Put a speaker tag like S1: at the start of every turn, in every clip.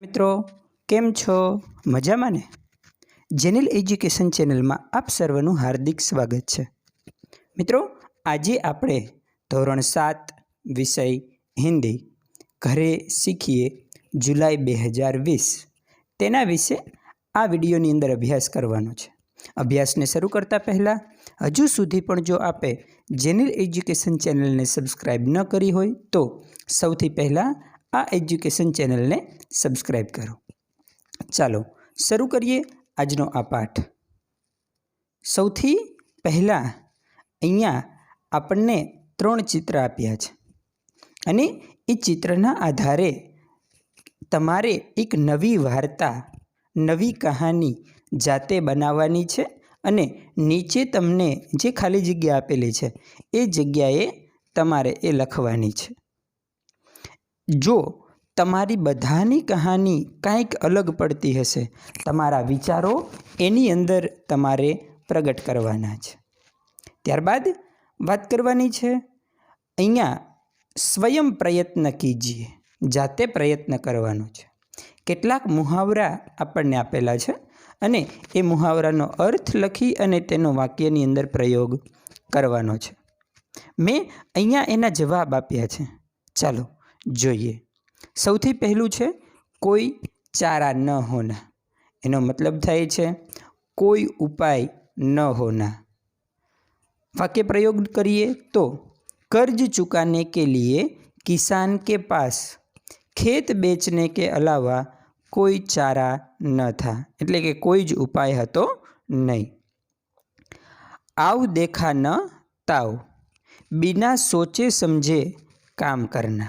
S1: મિત્રો કેમ છો? મજામાં ને? જેનિલ એજ્યુકેશન ચેનલમાં આપ સર્વનું હાર્દિક સ્વાગત છે. મિત્રો આજે આપણે ધોરણ 7 વિષય હિન્દી ઘરે શીખીએ જુલાઈ 2020 તેના વિશે આ વિડીયોની અંદર અભ્યાસ કરવાનો છે. અભ્યાસને શરૂ કરતાં પહેલાં હજુ સુધી પણ જો આપે જેનિલ એજ્યુકેશન ચેનલને સબસ્ક્રાઈબ ન કરી હોય તો સૌથી પહેલાં આ એજ્યુકેશન ચેનલને સબસ્ક્રાઈબ કરો. ચાલો શરૂ કરીએ આજનો આ પાઠ. સૌથી પહેલાં અહીંયા આપણને 3 ચિત્ર આપ્યા છે અને એ ચિત્રના આધારે તમારે એક નવી વાર્તા, નવી કહાની જાતે બનાવવાની છે અને નીચે તમને જે ખાલી જગ્યા આપેલી છે એ જગ્યાએ તમારે એ લખવાની છે. જો તમારી બધાની કહાની કાંઈક અલગ પડતી હશે, તમારા વિચારો એની અંદર તમારે પ્રગટ કરવાના છે. ત્યારબાદ વાત કરવાની છે અહીંયા સ્વયં પ્રયત્ન કીજીએ, જાતે પ્રયત્ન કરવાનો છે. કેટલાક મુહાવરા આપણને આપેલા છે અને એ મુહાવરાનો અર્થ લખી અને તેનો વાક્યની અંદર પ્રયોગ કરવાનો છે. મેં અહીંયા એના જવાબ આપ્યા છે. ચાલો જોઈએ. સૌથી પહેલું છે કોઈ ચારા ન હોના. એનો મતલબ થાય છે કોઈ ઉપાય ન હોના. વાક્ય પ્રયોગ કરીએ તો कर्ज चुकाने के लिए किसान के पास खेत बेचने के अलावा कोई चारा न था. એટલે કે કોઈ જ ઉપાય હતો નહીં. आव देखा न ताव, बिना सोचे समझे काम करना.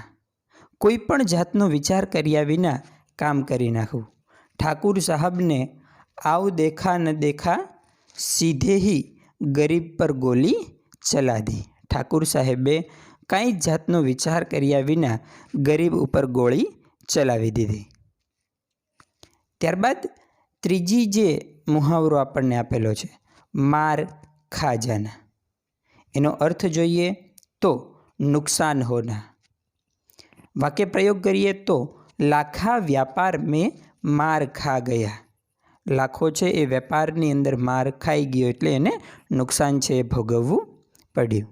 S1: કોઈ પણ જાતનો વિચાર કર્યા વિના કામ કરી નાખવું. ઠાकुर साहब ने आव देखा न देखा सीधे ही गरीब पर गोली चला दी. ઠાकुर સાહેબે કાંઈ જાતનો વિચાર કર્યા વિના ગરીબ ઉપર ગોળી ચલાવી દીધી. ત્યારબાદ ત્રીજી જે મુહાવરો આપણને આપેલો છે માર ખા જાના. એનો અર્થ જોઈએ તો નુકસાન હોના. વાક્ય પ્રયોગ કરીએ તો લાખા વ્યાપાર મેં માર ખા ગયા. લાખો છે એ વેપારની અંદર માર ખાઈ ગયો એટલે એને નુકસાન છે એ ભોગવવું પડ્યું.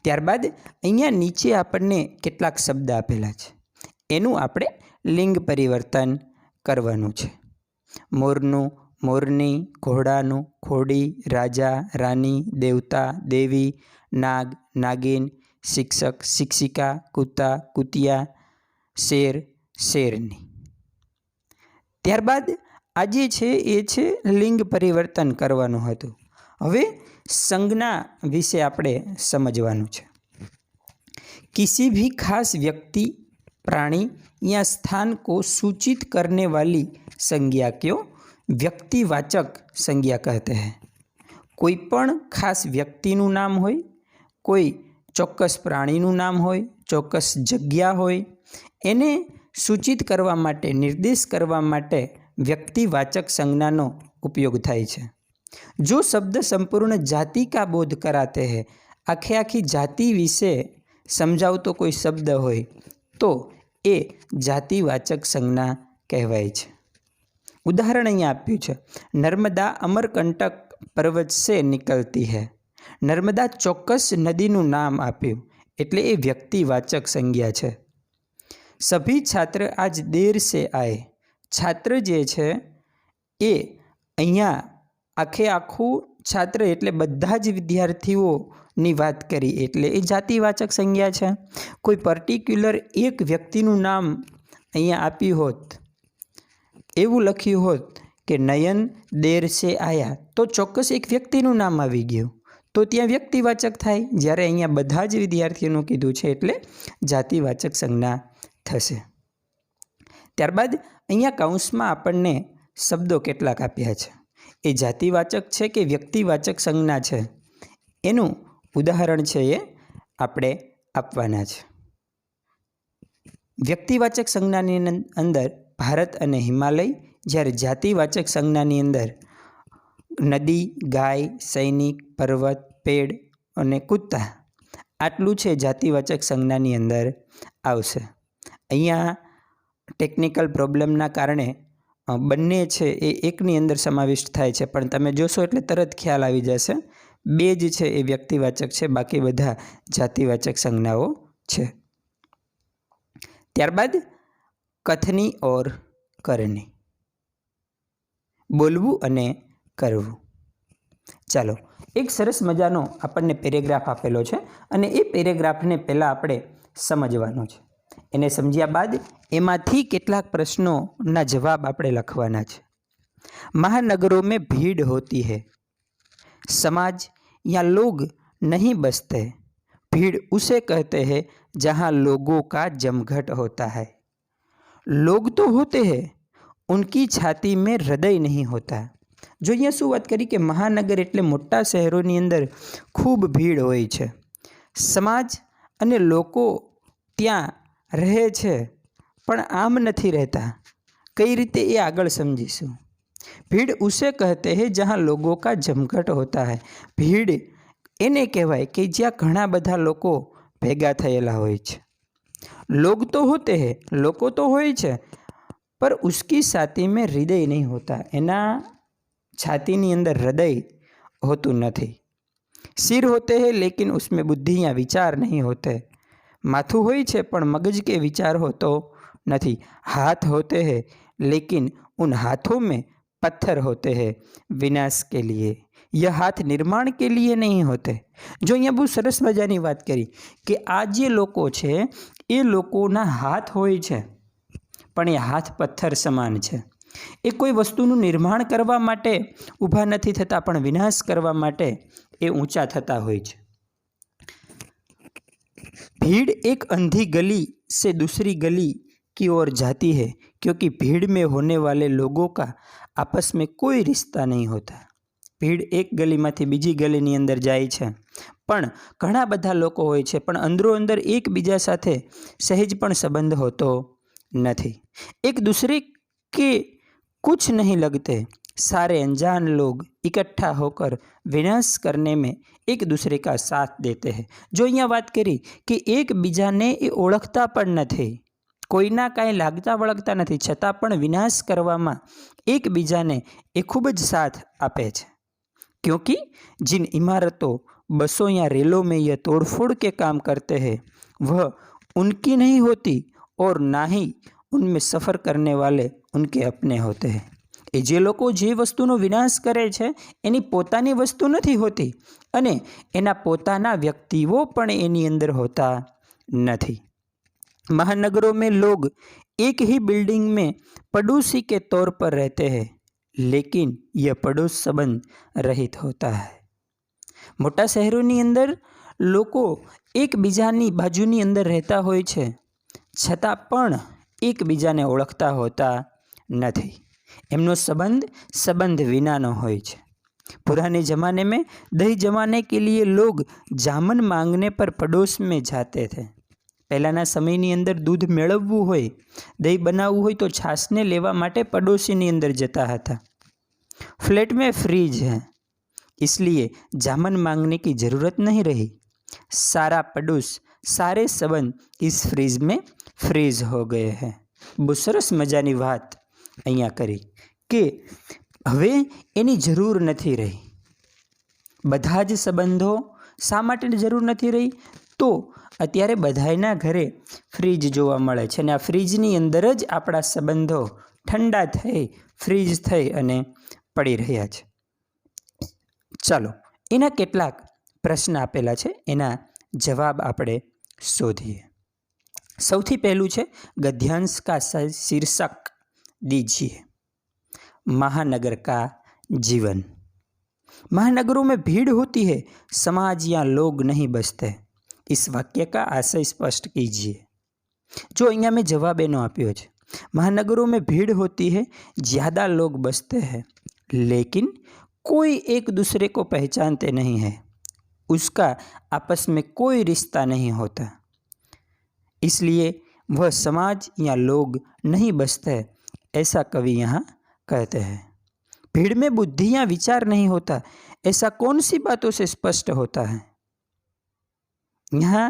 S1: ત્યારબાદ અહીંયા નીચે આપણને કેટલાક શબ્દ આપેલા છે, એનું આપણે લિંગ પરિવર્તન કરવાનું છે. મોરનું, મોરની, ઘોડાનું, ઘોડી, રાજા, રાની, દેવતા, દેવી, નાગ, નાગિન, શિક્ષક, શિક્ષિકા, કૂતા, કૂતિયા, શેર, શેરની. ત્યારબાદ આજે છે એ છે લિંગ પરિવર્તન કરવાનું હતું. હવે સંજ્ઞા વિશે આપણે समझવાનું છે. किसी भी खास व्यक्ति, प्राणी या स्थान को सूचित करने वाली संज्ञा को व्यक्तिवाचक संज्ञा कहते हैं. કોઈ પણ ખાસ વ્યક્તિનું નામ હોય, કોઈ ચોક્કસ પ્રાણીનું નામ હોય, ચોક્કસ જગ્યા હોય, એને સૂચિત કરવા માટે, નિર્દેશ કરવા માટે વ્યક્તિવાચક સંજ્ઞાનો ઉપયોગ થાય છે. જો શબ્દ સંપૂર્ણ જાતિ કા બોધ કરાતે હૈ, આખી જાતિ વિશે સમજાવતો કોઈ શબ્દ હોય તો એ જાતિવાચક સંજ્ઞા કહેવાય છે. ઉદાહરણ અહીંયા આપ્યું છે નર્મદા અમરકંટક પર્વત સે નિકલતી હૈ. નર્મદા ચોક્કસ નદીનું નામ આપ્યું એટલે એ વ્યક્તિવાચક સંજ્ઞા છે. સભી છાત્ર આજ દેર સે આए. છાત્ર જે છે એ અહીંયા આખું છાત્ર એટલે બધા જ વિદ્યાર્થીઓની વાત કરી એટલે એ જાતિવાચક સંજ્ઞા છે. કોઈ પર્ટિક્યુલર એક વ્યક્તિનું નામ અહીંયા આપ્યું હોત, એવું લખ્યું હોત કે નયન દેર સે આયા, તો ચોક્કસ એક વ્યક્તિનું નામ આવી ગયું તો ત્યાં વ્યક્તિવાચક થાય. જ્યારે અહીંયા બધા જ વિદ્યાર્થીઓનું કીધું છે એટલે જાતિવાચક સંજ્ઞા થશે. ત્યારબાદ અહીંયા કૌંસમાં આપણને શબ્દો કેટલાક આપ્યા છે. એ જાતિવાચક છે કે વ્યક્તિવાચક સંજ્ઞા છે એનું ઉદાહરણ છે એ આપણે આપવાના છે. વ્યક્તિવાચક સંજ્ઞાની અંદર ભારત અને હિમાલય, જ્યારે જાતિવાચક સંજ્ઞાની અંદર નદી, ગાય, સૈનિક, પર્વત, પેડ અને કૂતા, આટલું છે જાતિવાચક સંજ્ઞાની અંદર આવશે. અહીંયા ટેકનિકલ પ્રોબ્લેમના કારણે બંને છે એ એકની અંદર સમાવિષ્ટ થાય છે, પણ તમે જોશો એટલે તરત ખ્યાલ આવી જશે. બે જ છે એ વ્યક્તિવાચક છે, બાકી બધા જાતિવાચક સંજ્ઞાઓ છે. ત્યારબાદ કથની ઓર કરની, બોલવું અને કરવું. ચાલો, એક સરસ મજાનો આપણને પેરેગ્રાફ આપેલો છે અને એ પેરેગ્રાફને પહેલાં આપણે સમજવાનો છે. એને સમજ્યા બાદ એમાંથી કેટલાક પ્રશ્નોના જવાબ આપણે લખવાના છે. महानगरों में भीड़ होती है, समाज या लोग नहीं बसते. भीड़ उसे कहते हैं जहाँ लोगों का जमघट होता है. लोग तो होते हैं, उनकी छाती में हृदय नहीं होता. जो અહીંયા શું વાત કરી કે મહાનગર એટલે મોટા શહેરોની અંદર ખૂબ ભીડ હોય છે, સમાજ અને લોકો ત્યાં રહે છે, પણ આમ નથી રહેતા. કઈ રીતે એ આગળ સમજીશું. ભીડ ઉસે કહેતે હૈ જहाँ लोगों का जमघट होता है. ભીડ એને કહેવાય કે જ્યાં ઘણા બધા લોકો ભેગા થયેલા હોય છે. लोग तो होते हैं, લોકો તો હોય છે, पर उसकी छाती में हृदय नहीं होता. એના छातीની અંદર हृदय होતું નથી. सिर होते हैं लेकिन उसमें बुद्धि या विचार नहीं होते. माथું હોય છે પણ मगज के विचार होतो नहीं. हाथ होते हैं लेकिन उन हाथों में पत्थर होते हैं विनाश के लिए. यह हाथ निर्माण के लिए नहीं होते. जो અહીંયા બહુ સરસ મજાની વાત કરી કે આ જે લોકો છે એ લોકોના હાથ હોય છે, પણ એ હાથ પથ્થર સમાન છે. એ કોઈ વસ્તુનું નિર્માણ કરવા માટે ઊભા નથી થતા, પણ વિનાશ કરવા માટે એ ઊંચા થતા હોય છે. भीड़ एक अंधी गली से दूसरी गली की ओर जाती है क्योंकि भीड़ में होने वाले लोगों का आपस में कोई रिश्ता नहीं होता. भीड़ एक गलीમાંથી બીજી ગલીની અંદર જાય છે, પણ ઘણા બધા લોકો હોય છે, પણ અંદરો અંદર એકબીજા સાથે સહેજ પણ સંબંધ હોતો નથી. एक दूसरे के कुछ नहीं लगते. सारे अनजान लोग इकट्ठा होकर विनाश करने में एक दूसरे का साथ देते हैं. जो અહીંયા વાત કરી કે એકબીજાને એ ઓળખતા પણ નથી, કોઈના કાંઈ લાગતા વળગતા નથી, છતાં પણ વિનાશ કરવામાં એકબીજાને એ ખૂબ જ સાથ આપે છે. क्योंकि जिन इमारतों, बसों या रेलों में यह तोड़फोड़ के काम करते हैं वह उनकी नहीं होती और ना ही उनमें सफ़र करने वाले उनके अपने होते हैं. એ જે લોકો જે વસ્તુનો વિનાશ કરે છે એની પોતાની વસ્તુ નથી હોતી અને એના પોતાના વ્યક્તિઓ પણ એની અંદર હોતા નથી. महानगरों में लोग एक ही बिल्डिंग में पड़ोसी के तौर पर रहते हैं, लेकिन यह पड़ोस संबंध रहित होता है. મોટા શહેરોની અંદર લોકો એકબીજાની બાજુની અંદર રહેતા હોય છે, છતાં પણ એકબીજાને ઓળખતા હોતા નથી. એમનો સંબંધ વિનાનો હોય છે. पुराने ज़माने में दही जमाने के लिए लोग जामन मांगने पर पड़ोस में जाते थे. પહેલાંના સમયની અંદર દૂધ મેળવવું હોય, દહીં બનાવવું હોય તો છાશને લેવા માટે પડોશીની અંદર જતા હતા. फ्लैट में फ्रीज है इसलिए जामन मांगने की ज़रूरत नहीं रही. सारा पड़ोस, सारे संबंध इस फ्रीज में फ्रीज हो गए हैं. બહુ સરસ મજાની વાત અહીંયા કરી કે હવે એની જરૂર નથી રહી. બધા જ સંબંધો શા માટે જરૂર નથી રહી? તો અત્યારે બધાયના ઘરે ફ્રીજ જોવા મળે છે અને આ ફ્રીજની અંદર જ આપણા સંબંધો ઠંડા થઈ ફ્રીજ થઈ અને પડી રહ્યા છે. ચાલો, એના કેટલાક પ્રશ્ન આપેલા છે, એના જવાબ આપણે શોધીએ. સૌથી પહેલું છે ગદ્यांश का शीर्षक दीजिए. महानगर का जीवन. महानगरों में भीड़ होती है, समाज या लोग नहीं बसते. इस वाक्य का आशय स्पष्ट कीजिए. जो અહીંયા મેં જવાબ એનો આપ્યો છે. महानगरों में भीड़ होती है, ज़्यादा लोग बसते हैं, लेकिन कोई एक दूसरे को पहचानते नहीं है, उसका आपस में कोई रिश्ता नहीं होता, इसलिए वह समाज या लोग नहीं बसते, ऐसा कवि यहाँ कहते हैं. भीड़ में बुद्धि या विचार नहीं होता, ऐसा कौन सी बातों से स्पष्ट होता है? यहाँ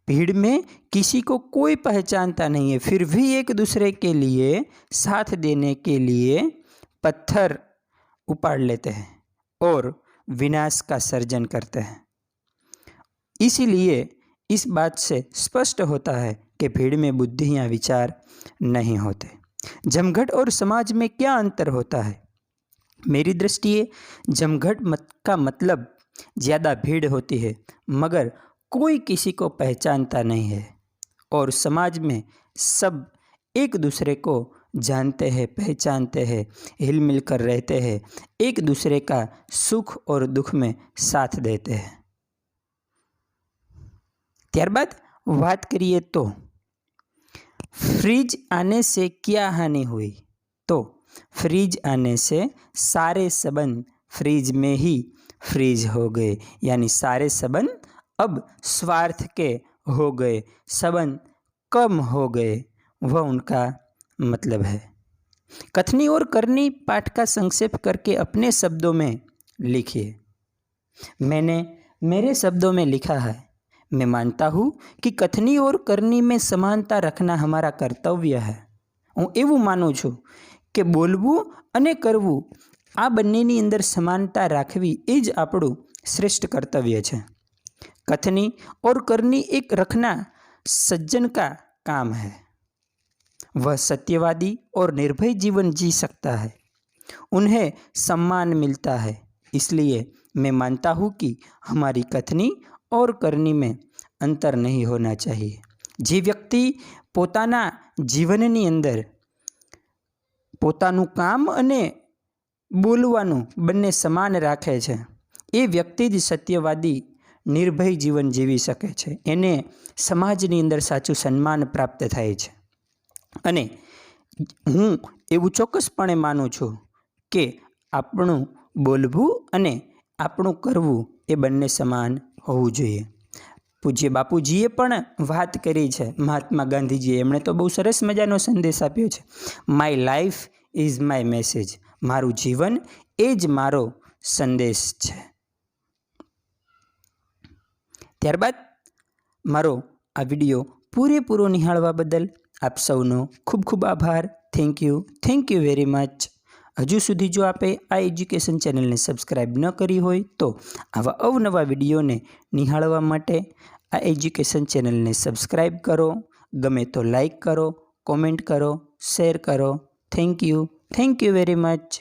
S1: भीड़ में किसी को कोई पहचानता नहीं है, फिर भी एक दूसरे के लिए साथ देने के लिए पत्थर उपाड़ लेते हैं और विनाश का सर्जन करते हैं। इसीलिए इस बात से स्पष्ट होता है कि भीड़ में बुद्धि या विचार नहीं होते। जमघट और समाज में क्या अंतर होता है? मेरी दृष्टि जमघट का मतलब ज़्यादा भीड़ होती है मगर कोई किसी को पहचानता नहीं है, और समाज में सब एक दूसरे को जानते हैं, पहचानते हैं, हिल मिल कर रहते हैं, एक दूसरे का सुख और दुख में साथ देते हैं। ત્યારબાદ વાત કરીએ તો फ्रिज आने से क्या हानि हुई? तो फ्रिज आने से सारे संबंध फ्रिज में ही फ्रीज हो गए, यानी सारे संबंध अब स्वार्थ के हो गए, संबंध कम हो गए, वह उनका मतलब है। कथनी और करनी पाठ का संक्षेप करके अपने शब्दों में लिखिए। मैंने मेरे शब्दों में लिखा है, मैं मानता हूँ कि कथनी और करनी में समानता रखना हमारा कर्तव्य है। हूँ एवं माનું છું કે બોલવું અને કરવું આ બંનેની અંદર સમાનતા રાખવી એ જ આપણું શ્રેષ્ઠ કર્તવ્ય છે। कथनी और करनी एक रखना सज्जन का काम है। वह सत्यवादी और निर्भय जीवन जी सकता है, उन्हें सम्मान मिलता है। इसलिए मैं मानता हूँ कि हमारी कथनी और करनी में अंतर नहीं होना चाहिए। जे व्यक्ति पोताना जीवननी अंदर पोताનું કામ અને બોલવાનું બંને સમાન રાખે છે એ વ્યક્તિ જ સત્યવાદી નિર્ભય જીવન જીવી શકે છે, એને સમાજની અંદર સાચું સન્માન પ્રાપ્ત થાય છે। અને હું એવું ચોક્કસપણે માનું છું કે આપણું બોલવું અને આપણું કરવું એ બંને સમાન હોવું જોઈએ। પૂજ્ય બાપુજીએ પણ વાત કરી છે, મહાત્મા ગાંધીજીએ, એમણે તો બહુ સરસ મજાનો સંદેશ આપ્યો છે, my life is my message, મારું જીવન એ જ મારો સંદેશ છે। ત્યારબાદ મારો આ વિડીયો પૂરેપૂરો નિહાળવા બદલ આપ સૌનો ખૂબ ખૂબ આભાર। Thank you very much. હજુ સુધી જો આપે આ એજ્યુકેશન ચેનલને સબસ્ક્રાઈબ ન કરી હોય તો આવા અવનવા વિડીયોને નિહાળવા માટે આ એજ્યુકેશન ચેનલને સબસ્ક્રાઈબ કરો, ગમે તો લાઈક કરો, કોમેન્ટ કરો, શેર કરો। Thank you very much.